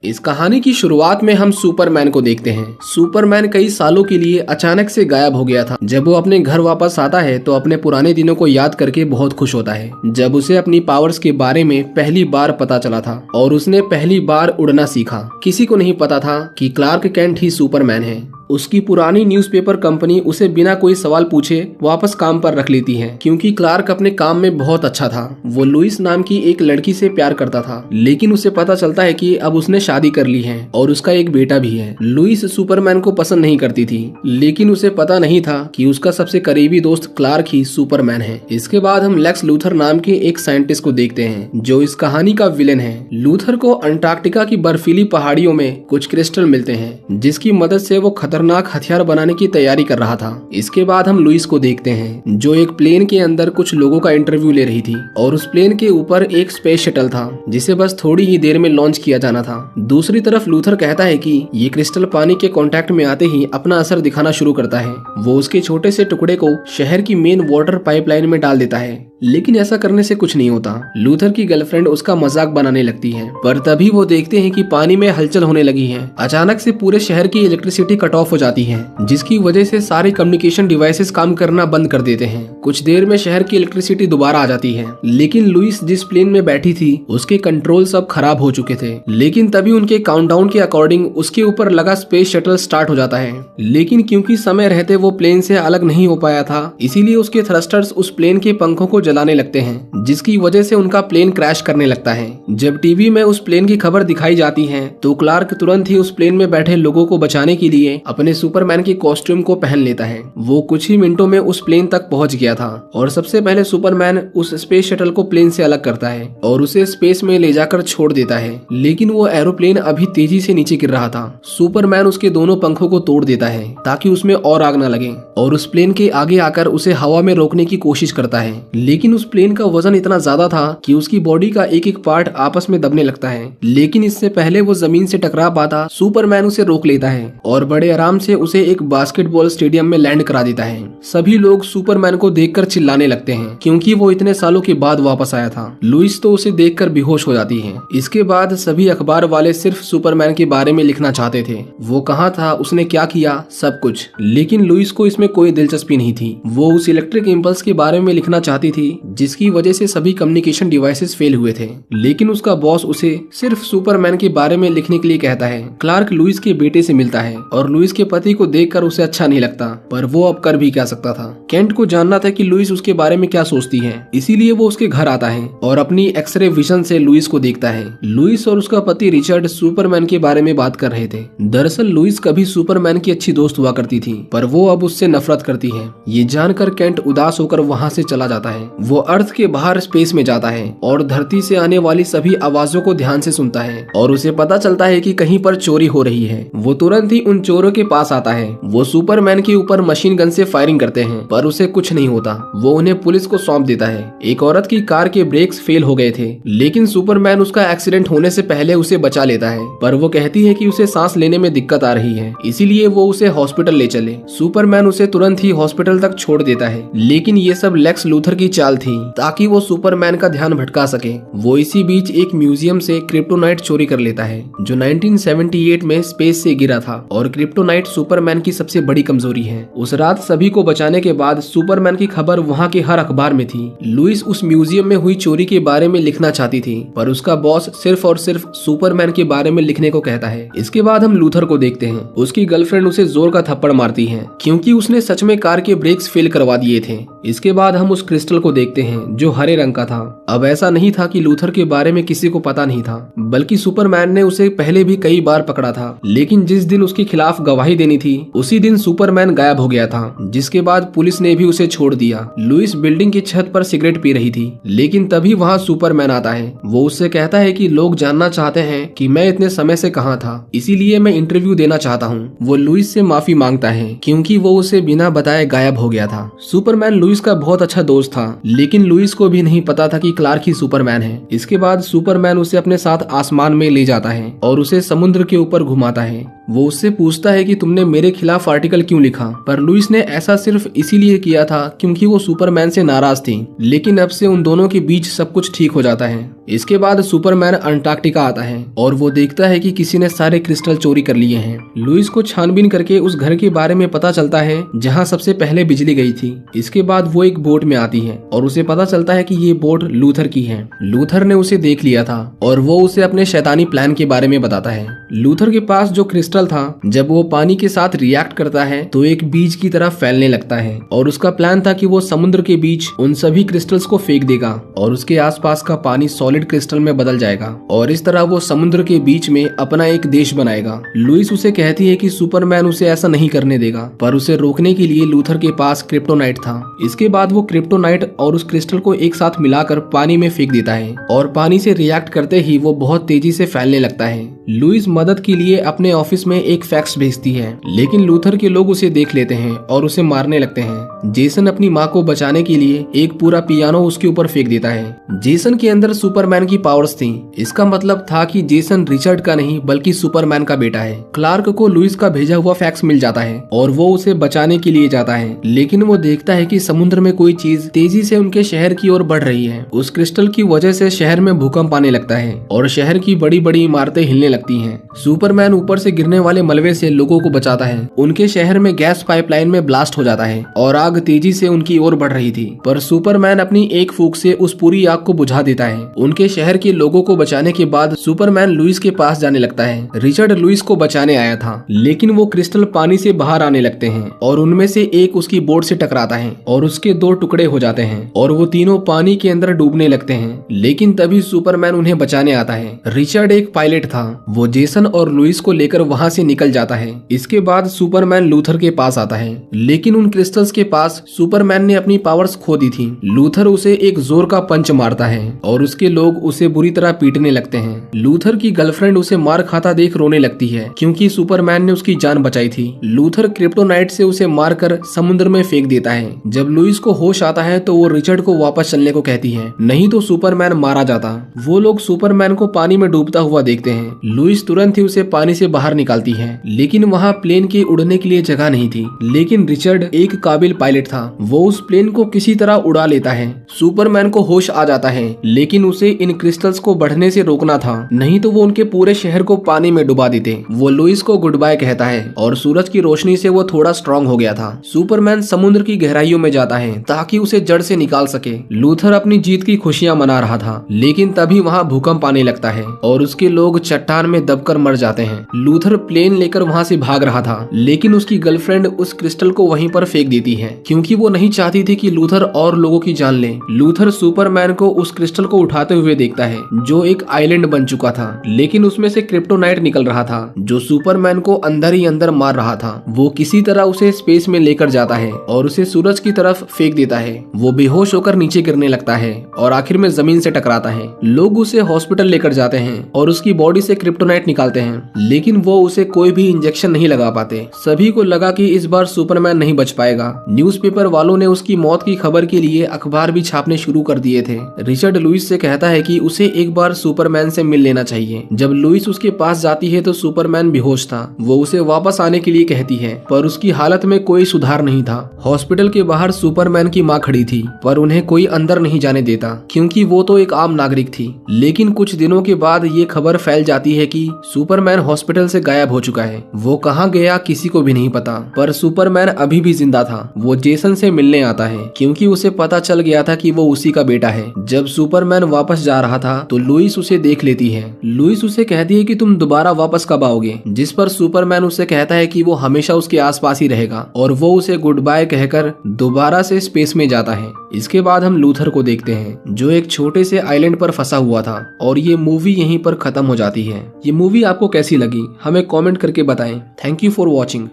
इस कहानी की शुरुआत में हम सुपरमैन को देखते हैं। सुपरमैन कई सालों के लिए अचानक से गायब हो गया था। जब वो अपने घर वापस आता है तो अपने पुराने दिनों को याद करके बहुत खुश होता है, जब उसे अपनी पावर्स के बारे में पहली बार पता चला था और उसने पहली बार उड़ना सीखा। किसी को नहीं पता था कि क्लार्क केंट ही सुपरमैन है। उसकी पुरानी न्यूज़पेपर कंपनी उसे बिना कोई सवाल पूछे वापस काम पर रख लेती है, क्योंकि क्लार्क अपने काम में बहुत अच्छा था। वो लुइस नाम की एक लड़की से प्यार करता था, लेकिन उसे पता चलता है कि अब उसने शादी कर ली है और उसका एक बेटा भी है। लुइस सुपरमैन को पसंद नहीं करती थी, लेकिन उसे पता नहीं था कि उसका सबसे करीबी दोस्त क्लार्क ही सुपरमैन है। इसके बाद हम लेक्स लूथर नाम के एक साइंटिस्ट को देखते हैं, जो इस कहानी का विलेन है। लूथर को अंटार्कटिका की बर्फीली पहाड़ियों में कुछ क्रिस्टल मिलते हैं, जिसकी मदद से वो खतरनाक हथियार बनाने की तैयारी कर रहा था। इसके बाद हम लुइस को देखते हैं, जो एक प्लेन के अंदर कुछ लोगों का इंटरव्यू ले रही थी और उस प्लेन के ऊपर एक स्पेस शटल था, जिसे बस थोड़ी ही देर में लॉन्च किया जाना था। दूसरी तरफ लूथर कहता है कि ये क्रिस्टल पानी के कांटेक्ट में आते ही अपना असर दिखाना शुरू करता है। वो उसके छोटे से टुकड़े को शहर की मेन वाटर पाइपलाइन में डाल देता है, लेकिन ऐसा करने से कुछ नहीं होता। लूथर की गर्लफ्रेंड उसका मजाक बनाने लगती है, पर तभी वो देखते हैं कि पानी में हलचल होने लगी है। अचानक से पूरे शहर की इलेक्ट्रिसिटी कट ऑफ हो जाती है, जिसकी वजह से सारे कम्युनिकेशन डिवाइसेस काम करना बंद कर देते हैं। कुछ देर में शहर की इलेक्ट्रिसिटी दोबारा आ जाती है, लेकिन लुइस जिस प्लेन में बैठी थी उसके कंट्रोल सब खराब हो चुके थे। लेकिन तभी उनके काउंटडाउन के अकॉर्डिंग उसके ऊपर लगा स्पेस शटल स्टार्ट हो जाता है, लेकिन क्योंकि समय रहते वो प्लेन से अलग नहीं हो पाया था, इसीलिए उसके थ्रस्टर्स उस प्लेन के पंखों को जलाने लगते हैं, जिसकी वजह से उनका प्लेन क्रैश करने लगता है। जब टीवी में उस प्लेन की खबर दिखाई जाती है तो क्लार्क तुरंत ही उस प्लेन में बैठे लोगों को बचाने के लिए अपने सुपरमैन के कॉस्ट्यूम को पहन लेता है। वो कुछ ही मिनटों में उस प्लेन तक पहुंच गया था और सबसे पहले सुपरमैन उस स्पेस शटल को प्लेन से अलग करता है और उसे स्पेस में ले जाकर छोड़ देता है, लेकिन वो एरोप्लेन अभी तेजी से नीचे गिर रहा था। सुपरमैन उसके दोनों पंखों को तोड़ देता है ताकि उसमें और आग न लगे और उस प्लेन के आगे आकर उसे हवा में रोकने की कोशिश करता है, लेकिन उस प्लेन का वजन इतना ज्यादा था कि उसकी बॉडी का एक एक पार्ट आपस में दबने लगता है। लेकिन इससे पहले वो जमीन से टकरा पाता, सुपरमैन उसे रोक लेता है और बड़े आराम से उसे एक बास्केटबॉल स्टेडियम में लैंड करा देता है। सभी लोग सुपरमैन को देखकर चिल्लाने लगते हैं, क्योंकि वो इतने सालों के बाद वापस आया था। लुइस तो उसे देखकर बेहोश हो जाती है। इसके बाद सभी अखबार वाले सिर्फ सुपरमैन के बारे में लिखना चाहते थे, वो कहाँ था, उसने क्या किया, सब कुछ। लेकिन लुइस को इसमें कोई दिलचस्पी नहीं थी। वो उस इलेक्ट्रिक इम्पल्स के बारे में लिखना चाहती थी, जिसकी वजह से सभी कम्युनिकेशन डिवाइसेस फेल हुए थे। लेकिन उसका बॉस उसे सिर्फ सुपरमैन के बारे में लिखने के लिए कहता है। क्लार्क लुइस के बेटे से मिलता है और लुइस के पति को देखकर उसे अच्छा नहीं लगता, पर वो अब कर भी क्या सकता था। केंट को जानना था कि लुइस उसके बारे में क्या सोचती है, इसीलिए वो उसके घर आता है और अपनी एक्सरे विजन से लुइस को देखता है। लुइस और उसका पति रिचर्ड सुपरमैन के बारे में बात कर रहे थे। दरअसल लुइस कभी सुपरमैन की अच्छी दोस्त हुआ करती थी, पर वो अब उससे नफरत करती है। ये जानकर केंट उदास होकर वहाँ से चला जाता है। वो अर्थ के बाहर स्पेस में जाता है और धरती से आने वाली सभी आवाजों को ध्यान से सुनता है और उसे पता चलता है कि कहीं पर चोरी हो रही है। वो तुरंत ही उन चोरों के पास आता है। वो सुपरमैन के ऊपर मशीन गन से फायरिंग करते हैं, पर उसे कुछ नहीं होता। वो उन्हें पुलिस को सौंप देता है। एक औरत की कार के ब्रेक्स फेल हो गए थे, लेकिन सुपरमैन उसका एक्सीडेंट होने से पहले उसे बचा लेता है, पर वो कहती है कि उसे सांस लेने में दिक्कत आ रही है, इसीलिए वो उसे हॉस्पिटल ले चले। सुपरमैन उसे तुरंत ही हॉस्पिटल तक छोड़ देता है, लेकिन ये सब लेक्स लूथर की चाल थी ताकि वो सुपरमैन का ध्यान भटका सके। वो इसी बीच एक म्यूजियम से क्रिप्टोनाइट चोरी कर लेता है, जो 1978 में स्पेस से गिरा था और क्रिप्टोनाइट सुपरमैन की सबसे बड़ी कमजोरी है। उस रात सभी को बचाने के बाद सुपरमैन की खबर वहाँ के हर अखबार में थी। लुइस उस म्यूजियम में हुई चोरी के बारे में लिखना चाहती थी, पर उसका बॉस सिर्फ और सिर्फ सुपरमैन के बारे में लिखने को कहता है। इसके बाद हम लूथर को देखते हैं। उसकी गर्लफ्रेंड उसे जोर का थप्पड़ मारती है, क्योंकि उसने सच में कार के ब्रेक्स फेल करवा दिए थे। इसके बाद हम उस क्रिस्टल को देखते हैं, जो हरे रंग का था। अब ऐसा नहीं था कि लूथर के बारे में किसी को पता नहीं था, बल्कि सुपरमैन ने उसे पहले भी कई बार पकड़ा था। लेकिन जिस दिन उसके खिलाफ गवाही देनी थी, उसी दिन सुपरमैन गायब हो गया था, जिसके बाद पुलिस ने भी उसे छोड़ दिया। लुइस बिल्डिंग की छत पर सिगरेट पी रही थी, लेकिन तभी वहाँ सुपरमैन आता है। वो उससे कहता है कि लोग जानना चाहते हैं कि मैं इतने समय से कहाँ था, इसीलिए मैं इंटरव्यू देना चाहता हूँ। वो लुइस से माफी मांगता है, क्योंकि वो उसे बिना बताए गायब हो गया था। सुपरमैन लुइस का बहुत अच्छा दोस्त था, लेकिन लुइस को भी नहीं पता था कि क्लार्क ही सुपरमैन है। इसके बाद सुपरमैन उसे अपने साथ आसमान में ले जाता है और उसे समुद्र के ऊपर घुमाता है। वो उससे पूछता है कि तुमने मेरे खिलाफ आर्टिकल क्यों लिखा, पर लुइस ने ऐसा सिर्फ इसीलिए किया था क्योंकि वो सुपरमैन से नाराज थी। लेकिन अब से उन दोनों के बीच सब कुछ ठीक हो जाता है। इसके बाद सुपरमैन अंटार्कटिका आता है और वो देखता है कि किसी ने सारे क्रिस्टल चोरी कर लिए हैं। लुइस को छानबीन करके उस घर के बारे में पता चलता है जहां सबसे पहले बिजली गई थी। इसके बाद वो एक बोट में आती है और उसे पता चलता है कि ये बोट लूथर की है। लूथर ने उसे देख लिया था और वो उसे अपने शैतानी प्लान के बारे में बताता है। लूथर के पास जो क्रिस्टल था, जब वो पानी के साथ रिएक्ट करता है तो एक बीज की तरह फैलने लगता है और उसका प्लान था कि वो समुद्र के बीच उन सभी क्रिस्टल्स को फेंक देगा और उसके आसपास का पानी सॉलिड क्रिस्टल में बदल जाएगा और इस तरह वो समुद्र के बीच में अपना एक देश बनाएगा। लुइस उसे कहती है कि सुपरमैन उसे ऐसा नहीं करने देगा, पर उसे रोकने के लिए लूथर के पास क्रिप्टोनाइट था। इसके बाद वो क्रिप्टोनाइट और उस क्रिस्टल को एक साथ मिलाकर पानी में फेंक देता है और पानी से रिएक्ट करते ही वो बहुत तेजी से फैलने लगता है। लुइस मदद के लिए अपने ऑफिस में एक फैक्स भेजती है, लेकिन लूथर के लोग उसे देख लेते हैं और उसे मारने लगते हैं। जेसन अपनी माँ को बचाने के लिए एक पूरा पियानो उसके ऊपर फेंक देता है। जेसन के अंदर सुपरमैन की पावर्स थी। इसका मतलब था कि जेसन रिचर्ड का नहीं बल्कि सुपरमैन का बेटा है। क्लार्क को लुइस का भेजा हुआ फैक्स मिल जाता है और वो उसे बचाने के लिए जाता है, लेकिन वो देखता है कि समुद्र में कोई चीज तेजी से उनके शहर की ओर बढ़ रही है। उस क्रिस्टल की वजह से शहर में भूकंप आने लगता है और शहर की बड़ी बड़ी इमारतें हिलने लगती हैं। सुपरमैन ऊपर से गिरने वाले मलबे से लोगों को बचाता है। उनके शहर में गैस पाइपलाइन में ब्लास्ट हो जाता है और आग तेजी से उनकी ओर बढ़ रही थी, पर सुपरमैन अपनी एक फूंक से उस पूरी आग को बुझा देता है। उनके शहर के लोगों को बचाने के बाद सुपरमैन लुइस के पास जाने लगता है। रिचर्ड लुइस को बचाने आया था, लेकिन वो क्रिस्टल पानी से बाहर आने लगते हैं और उनमें से एक उसकी बोट से टकराता है और उसके 2 टुकड़े हो जाते हैं और वो तीनों पानी के अंदर डूबने लगते हैं। लेकिन तभी सुपरमैन उन्हें बचाने आता है। रिचर्ड एक पायलट था, वो जेसन और लुइस को लेकर वहां से निकल जाता है। इसके बाद सुपरमैन लूथर के पास आता है, लेकिन उन क्रिस्टल्स के पास सुपरमैन ने अपनी पावर्स खो दी थी। लूथर उसे एक जोर का पंच मारता है और उसके लोग उसे बुरी तरह पीटने लगते हैं। लूथर की गर्लफ्रेंड उसे मार खाता देख रोने लगती है क्योंकि सुपरमैन ने उसकी जान बचाई थी। लूथर क्रिप्टोनाइट से उसे मारकर समुद्र में फेंक देता है। जब लुइस को होश आता है तो वो रिचर्ड को वापस चलने को कहती है, नहीं तो सुपरमैन मारा जाता। वो लोग सुपरमैन को पानी में डूबता हुआ देखते हैं। लुइस तुरंत ही उसे पानी से बाहर निकालती है, लेकिन वहाँ प्लेन के उड़ने के लिए जगह नहीं थी। लेकिन रिचर्ड एक काबिल पायलट था, वो उस प्लेन को किसी तरह उड़ा लेता है। सुपरमैन को होश आ जाता है, लेकिन उसे इन क्रिस्टल्स को बढ़ने से रोकना था, नहीं तो वो उनके पूरे शहर को पानी में डुबा देते। वो लुइस को गुड बाय कहता है और सूरज की रोशनी से वो थोड़ा स्ट्रांग हो गया था। सुपरमैन समुद्र की गहराइयों में जाता है ताकि उसे जड़ से निकाल सके। लूथर अपनी जीत की खुशियां मना रहा था, लेकिन तभी वहाँ भूकंप आने लगता है और उसके लोग चट्टान में दबकर मर जाते हैं। लूथर प्लेन लेकर वहाँ से भाग रहा था, लेकिन उसकी गर्लफ्रेंड उस क्रिस्टल को वहीं पर फेंक देती है क्योंकि वो नहीं चाहती थी कि लूथर और लोगों की जान ले। लूथर सुपरमैन को उस क्रिस्टल को उठाते हुए देखता है जो एक आइलैंड बन चुका था, लेकिन उसमें से क्रिप्टोनाइट निकल रहा था जो सुपरमैन को अंदर ही अंदर मार रहा था। वो किसी तरह उसे स्पेस में लेकर जाता है और उसे सूरज की तरफ फेंक देता है। वो बेहोश होकर नीचे गिरने लगता है और आखिर में जमीन से टकराता है। लोग उसे हॉस्पिटल लेकर जाते हैं और उसकी बॉडी से क्रिप्टोनाइट निकालते हैं, लेकिन वो उसे कोई भी इंजेक्शन नहीं लगा पाते। सभी को लगा कि इस बार सुपरमैन नहीं बच पाएगा। न्यूज़पेपर वालों ने उसकी मौत की खबर के लिए अखबार भी छापने शुरू कर दिए थे। रिचर्ड लुइस से कहता है कि उसे एक बार सुपरमैन से मिल लेना चाहिए। जब लुइस उसके पास जाती है तो सुपरमैन बेहोश था। वो उसे वापस आने के लिए कहती है, पर उसकी हालत में कोई सुधार नहीं था। हॉस्पिटल के बाहर सुपरमैन की माँ खड़ी थी, पर उन्हें कोई अंदर नहीं जाने देता क्योंकि वो तो एक आम नागरिक थी। लेकिन कुछ दिनों के बाद ये खबर फैल जाती है कि सुपरमैन हॉस्पिटल से गायब हो चुका है। वो कहाँ गया किसी को भी नहीं पता, पर सुपरमैन अभी भी जिंदा था। वो जेसन से मिलने आता है क्योंकि उसे पता चल गया था कि वो उसी का बेटा है। जब सुपरमैन वापस जा रहा था तो लुइस उसे देख लेती है। लुइस उसे कहती है कि तुम दोबारा वापस कब आओगे, जिस पर सुपरमैन उसे कहता है कि वो हमेशा उसके आसपास ही रहेगा और वो उसे गुड बाय कहकर दोबारा से स्पेस में जाता है। इसके बाद हम लूथर को देखते हैं जो एक छोटे से आइलैंड पर फंसा हुआ था और ये मूवी यहीं पर खत्म हो जाती है। ये मूवी आपको कैसी लगी हमें कमेंट करके बताएं। Thank you for watching.